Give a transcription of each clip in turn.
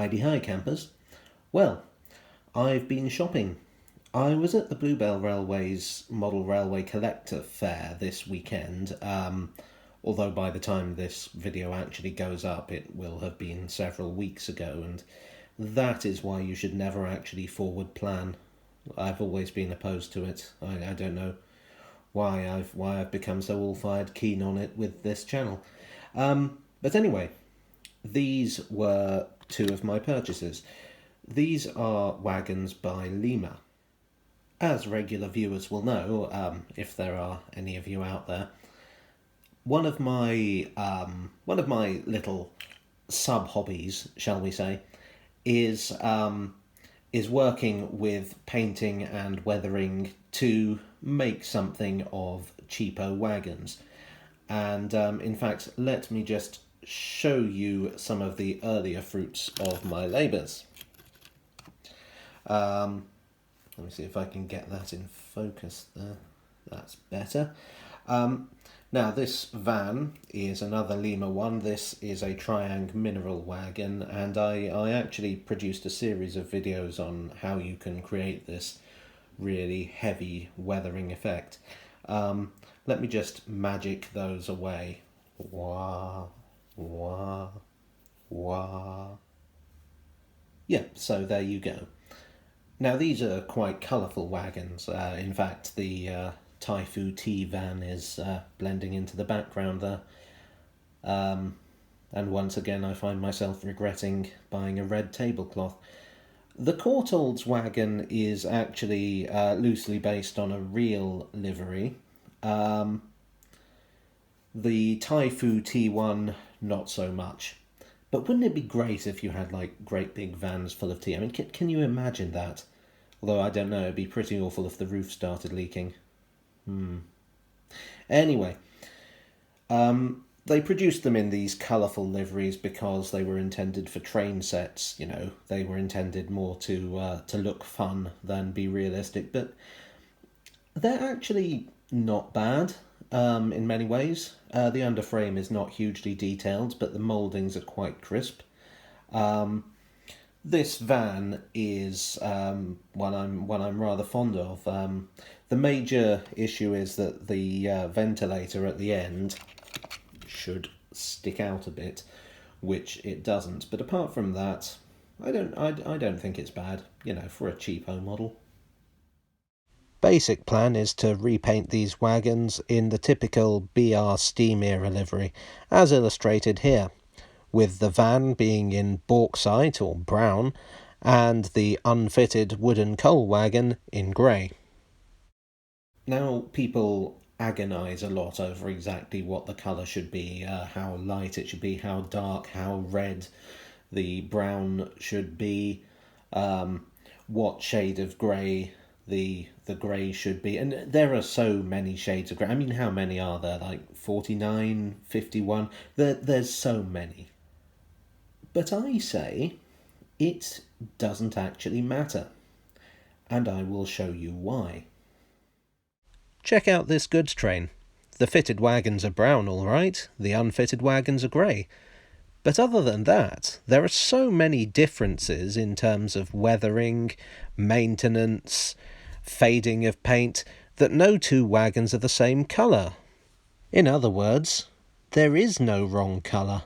Hi campers. Well, I've been shopping. I was at the Bluebell Railway's Model Railway Collector Fair this weekend, although by the time this video actually goes up it will have been several weeks ago, and that is why you should never actually forward plan. I've always been opposed to it. I don't know why I've become so all-fired keen on it with this channel. But anyway, these were two of my purchases. These are wagons by Lima. As regular viewers will know, if there are any of you out there, one of my little sub-hobbies, shall we say, is working with painting and weathering to make something of cheapo wagons. And in fact, let me just show you some of the earlier fruits of my labours. Let me see if I can get that in focus there. That's better. Now this van is another Lima one. This is a Triang mineral wagon, and I actually produced a series of videos on how you can create this really heavy weathering effect. Let me just magic those away. Wah, wah, wah. Yeah, so there you go. Now these are quite colourful wagons. In fact, the Taifu T van is blending into the background there. And once again I find myself regretting buying a red tablecloth. The Courtaulds wagon is actually loosely based on a real livery. The Taifu T1, not so much. But wouldn't it be great if you had like great big vans full of tea? I mean, can you imagine that? Although I don't know, it'd be pretty awful if the roof started leaking. Anyway, they produced them in these colourful liveries because they were intended for train sets. You know, they were intended more to look fun than be realistic. But they're actually not bad in many ways. The underframe is not hugely detailed, but the mouldings are quite crisp. This van is one I'm rather fond of. The major issue is that the ventilator at the end should stick out a bit, which it doesn't. But apart from that, I don't think it's bad, you know, for a cheapo model. Basic plan is to repaint these wagons in the typical BR steam era livery, as illustrated here, with the van being in bauxite or brown, and the unfitted wooden coal wagon in grey. Now, people agonise a lot over exactly what the colour should be, how light it should be, how dark, how red the brown should be, what shade of grey the grey should be. And there are so many shades of grey. I mean, how many are there? Like 49, 51? There's so many. But I say it doesn't actually matter. And I will show you why. Check out this goods train. The fitted wagons are brown, all right. The unfitted wagons are grey. But other than that, there are so many differences in terms of weathering, maintenance, fading of paint, that no two wagons are the same colour. In other words, there is no wrong colour.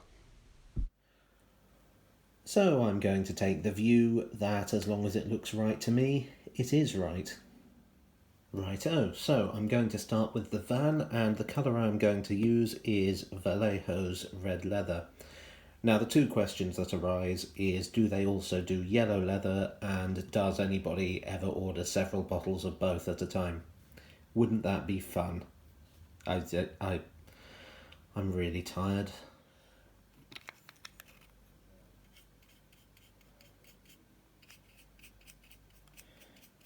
So I'm going to take the view that as long as it looks right to me, it is right. Righto, so I'm going to start with the van, and the colour I'm going to use is Vallejo's red leather. Now the two questions that arise is, do they also do yellow leather, and does anybody ever order several bottles of both at a time? Wouldn't that be fun? I'm really tired.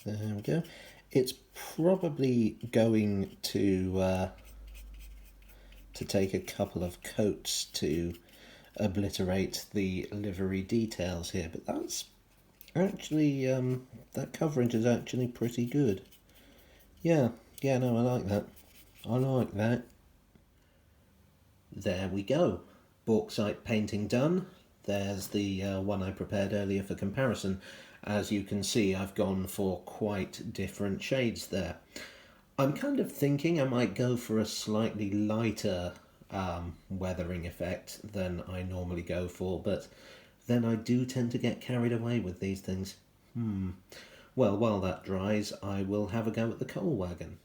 There we go. It's probably going to take a couple of coats to obliterate the livery details here, but that's actually that coverage is actually pretty good. Yeah, no, I like that. I like that. There we go. Bauxite painting done. there's the one I prepared earlier for comparison. As you can see, I've gone for quite different shades there. I'm kind of thinking I might go for a slightly lighter weathering effect than I normally go for, but then I do tend to get carried away with these things. Well, while that dries, I will have a go at the coal wagon.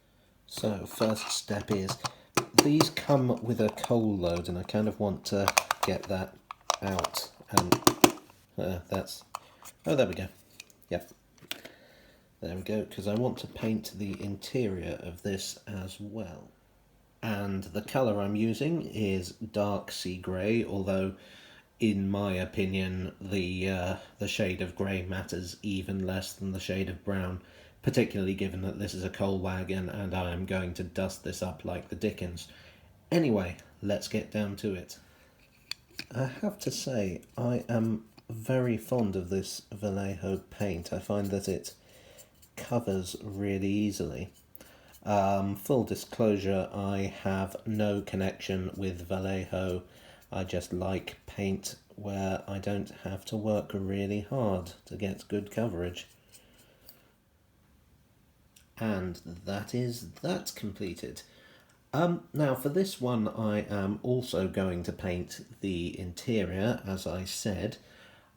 So, first step is, these come with a coal load, and I kind of want to get that out. And oh, there we go. Yep. There we go, because I want to paint the interior of this as well. And the colour I'm using is dark sea grey, although in my opinion the shade of grey matters even less than the shade of brown, particularly given that this is a coal wagon and I am going to dust this up like the dickens. Anyway, let's get down to it. I have to say, I am very fond of this Vallejo paint. I find that it covers really easily. Full disclosure, I have no connection with Vallejo. I just like paint where I don't have to work really hard to get good coverage. And that's completed. Now for this one I am also going to paint the interior, as I said.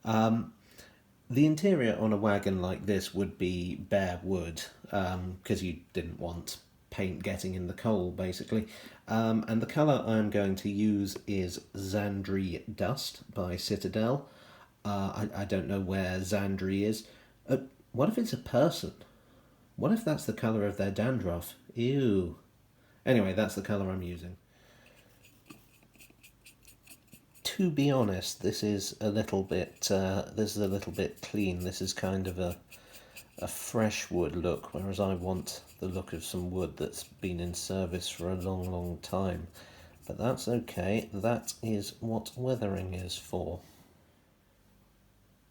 The interior on a wagon like this would be bare wood, because you didn't want paint getting in the coal, basically. And the colour I'm going to use is Zandri Dust by Citadel. I don't know where Zandri is. What if it's a person? What if that's the colour of their dandruff? Ew. Anyway, that's the colour I'm using. To be honest, this is a little bit clean. This is kind of a fresh wood look, whereas I want the look of some wood that's been in service for a long time. But that's okay. That is what weathering is for.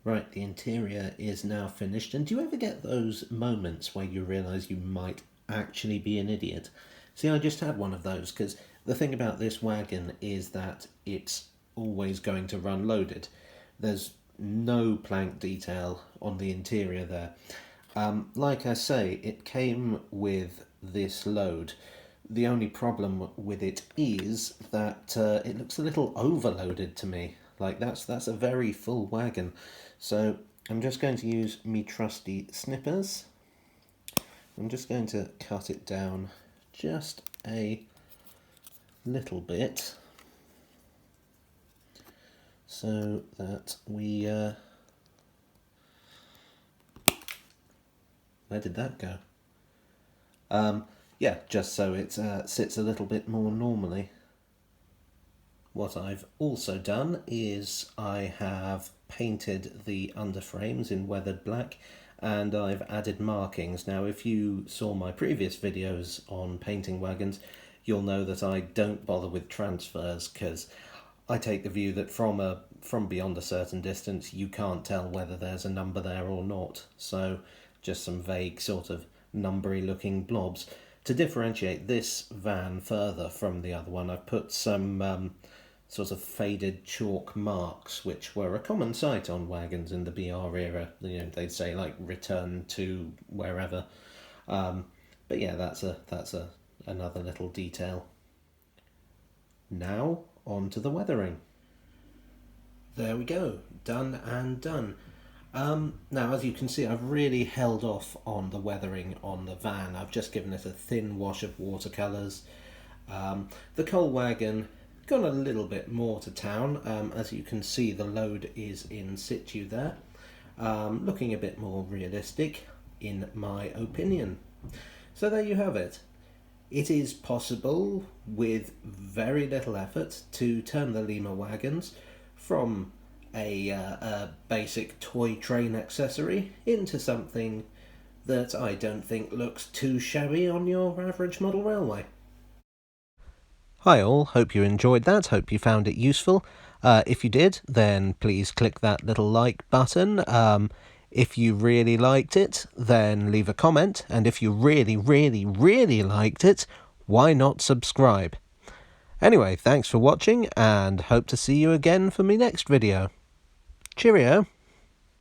Right, the interior is now finished. And do you ever get those moments where you realise you might actually be an idiot? See, I just had one of those, because the thing about this wagon is that it's always going to run loaded. There's no plank detail on the interior there. Like I say, it came with this load. The only problem with it is that it looks a little overloaded to me. Like that's a very full wagon. So I'm just going to use me trusty snippers. I'm just going to cut it down just a little bit, so that we where did that go? Yeah, just so it sits a little bit more normally. What I've also done is I have painted the underframes in weathered black, and I've added markings. Now, if you saw my previous videos on painting wagons, you'll know that I don't bother with transfers, because I take the view that from beyond a certain distance you can't tell whether there's a number there or not. So just some vague sort of numbery looking blobs. To differentiate this van further from the other one, I've put some sort of faded chalk marks, which were a common sight on wagons in the BR era. You know, they'd say like return to wherever. But yeah, that's another little detail. Now on to the weathering. There we go, done and done. Now, as you can see, I've really held off on the weathering on the van. I've just given it a thin wash of watercolours. The coal wagon gone a little bit more to town. As you can see, the load is in situ there, looking a bit more realistic in my opinion. So there you have it. It is possible with very little effort to turn the Lima wagons from a basic toy train accessory into something that I don't think looks too shabby on your average model railway. Hi all, hope you enjoyed that, hope you found it useful. If you did, then please click that little like button. If you really liked it, then leave a comment, and if you really liked it, why not subscribe? Anyway, thanks for watching, and hope to see you again for my next video. Cheerio.